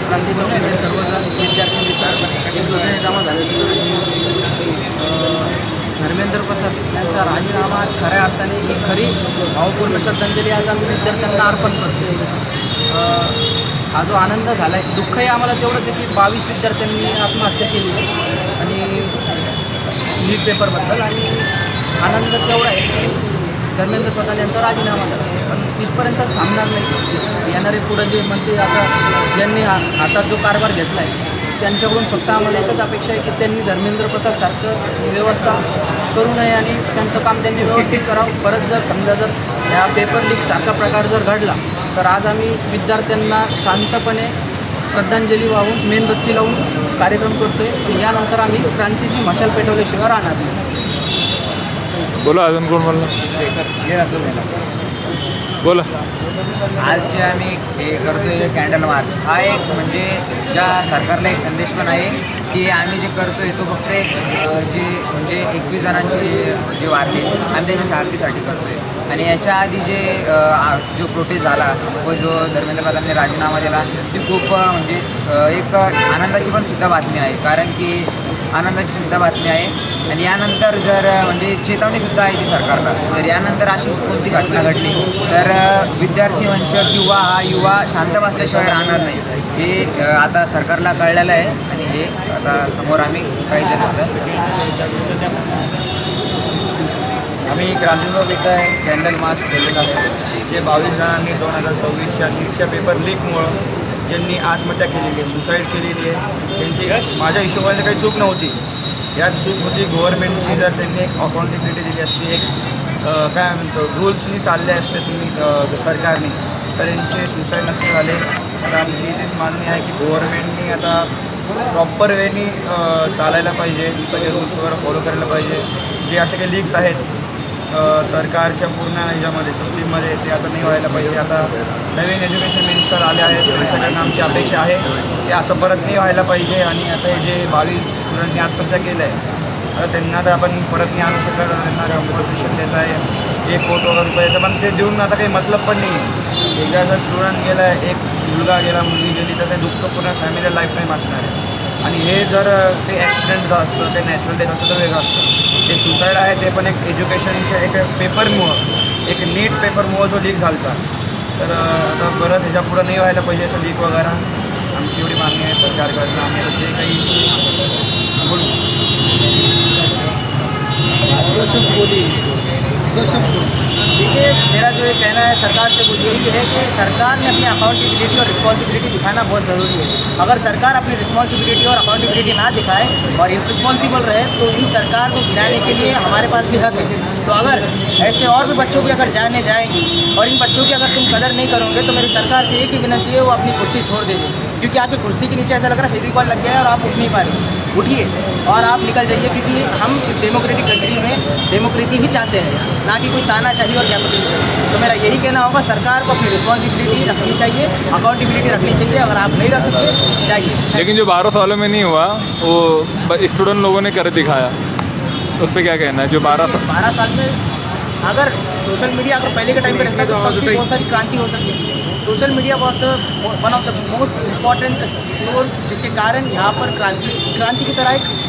क्रांती चौकीमध्ये सर्वजण विद्यार्थी मित्र एकजुटीने जमा झाले. धर्मेंद्र प्रसाद यांचा राजीनामा आज खऱ्या अर्थाने ही खरी भावपूर्ण श्रद्धांजली आज आम्ही विद्यार्थ्यांना अर्पण करतो. हा जो आनंद झाला आहे, दुःखही आम्हाला तेवढंच आहे की 22 विद्यार्थ्यांनी आत्महत्या केली आणि नीट पेपरबद्दल, आणि आनंद तेवढा आहे की धर्मेंद्र प्रधान यांचा राजीनामा झाला. पण इथपर्यंतच थांबणार नाही. येणारे पुढे जे मंत्री आता ज्यांनी हातात जो कारभार घेतला आहे त्यांच्याकडून फक्त आम्हाला एकच अपेक्षा आहे की त्यांनी धर्मेंद्र प्रसादसारखं व्यवस्था करू नये आणि त्यांचं काम त्यांनी व्यवस्थित करावं. परत जर समजा जर या पेपर लीकसारखा प्रकार जर घडला तर आज आम्ही विद्यार्थ्यांना शांतपणे श्रद्धांजली वाहून मेणबत्ती लावून कार्यक्रम करतो आहे. यानंतर आम्ही क्रांतीची मशाल पेटवल्याशिवाय राहणार नाही. बोला, अजून कोण बोलला? बोला. आज जे आम्ही हे करतोय कॅन्डल मार्च, हा एक म्हणजे ज्या सरकारला एक संदेश पण आहे की आम्ही जे करतोय तो फक्त एक जे म्हणजे 21 जणांची जे वारले आम्ही त्याच्या शांतीसाठी करतोय. आणि याच्या आधी जो प्रोटेस्ट झाला व जो धर्मेंद्र प्रधानने राजीनामा दिला ती खूप म्हणजे एक आनंदाची पण सुद्धा बातमी आहे, कारण की आनंदाची सुद्धा बातमी आहे. आणि यानंतर जर म्हणजे चेतावणीसुद्धा आहे ती सरकारला, तर यानंतर अशी कोणती घटना घडली तर विद्यार्थी मंच किंवा हा युवा शांत बसल्याशिवाय राहणार नाही, हे आता सरकारला कळलेलं आहे. आणि हे आता समोर आम्ही काही होतं. आम्ही क्रांतीचौक इथं कॅन्डल मार्च केलेला आहे. जे 22 जणांनी 2026च्या नीटच्या पेपर लीकमुळं ज्यांनी आत्महत्या केलेली आहे, सुसाईड केलेली आहे, त्यांची माझ्या हिशोबाने काही चूक नव्हती. यात चूक होती गव्हर्नमेंटची. जर त्यांनी एक अकाउंटेबिलिटी दिली असती, एक काय म्हणतो रूल्सनी चालले असते तुम्ही सरकारने, तर यांचे सुसाईड नसते झाले. आता आमची इथेच मागणी आहे की गव्हर्नमेंटनी आता प्रॉपर वेनी चालायला पाहिजे, सगळे रूल्स वगैरे फॉलो करायला पाहिजे. जे असे काही लीक्स आहेत सरकारच्या पूर्ण ह्याच्यामध्ये सिस्टीममध्ये ते आता नाही व्हायला पाहिजे. आता नवीन एज्युकेशन मिनिस्टर आले आहेत, त्यांच्याकडनं आमची अपेक्षा आहे की असं परत नाही व्हायला पाहिजे. आणि आता हे जे 22 स्टुडंटनी आत्महत्या केलं आहे, आता त्यांना तर आपण परत नाही आणू शकत. त्यांना कॉम्पोजिशन देत आहे 1 कोटी रुपयाचं, पण ते देऊन आता काही मतलब पण नाही आहे. एकदा जर स्टुडंट गेला, एक मुलगा गेला, मुलगी गेली, तर ते दुःख पूर्ण फॅमिली लाईफ टाईम असणार आहे. आणि हे जर ते ॲक्सिडेंट असतं, ते नॅचरल डेथ असतं तर वेगळं असतं. ते सुसाईड आहे ते पण एक एज्युकेशनच्या एक पेपरमुळं, एक नीट पेपरमुळं जो लीक झाला. तर आता परत ह्याच्या पुढं नाही व्हायला पाहिजे असं लीक वगैरे. आमची एवढी मागणी आहे सरकारकडनं. आम्ही आता जे काही बोलू देखिए, मेरा जो ये कहना है सरकार से वो यही है कि सरकार ने अपनी अकाउंटेबिलिटी और रिस्पॉन्सिबिलिटी दिखाना बहुत ज़रूरी है. अगर सरकार अपनी रिस्पॉन्सिबिलिटी और अकाउंटेबिलिटी ना दिखाए और इनरिस्पॉन्सिबल रहे तो इन सरकार को गिराने के लिए हमारे पास भी हक है. तो अगर ऐसे और भी बच्चों की अगर जाने जाएंगी और इन बच्चों की अगर तुम कदर नहीं करोगे तो मेरी सरकार से एक ही विनती है, वो अपनी कुर्सी छोड़ देगी. क्योंकि आपकी कुर्सी के नीचे ऐसा लग रहा है फेविकॉल लग गया है और आप उठ नहीं पा रहे. उठिए और आप निकल जाइए, क्योंकि हम इस डेमोक्रेटिक कंट्री में डेमोक्रेसी ही चाहते हैं, ना कि कोई तानाशाही और कैपिटलिज्म. तो मेरा यही कहना होगा, सरकार को अपनी रिस्पॉन्सिबिलिटी रखनी चाहिए, अकाउंटेबिलिटी रखनी चाहिए. अगर आप नहीं रख सकते जाइए. लेकिन जो 12 सालों में नहीं हुआ वो स्टूडेंट लोगों ने कर दिखाया, उस पर क्या कहना है? जो 12 साल में अगर सोशल मीडिया अगर पहले के टाइम पे रहता तो तब भी बहुत सारी क्रांति हो सकती है. Social media one of the most important source जिसके कारण यहाँ पर क्रांति की तरह एक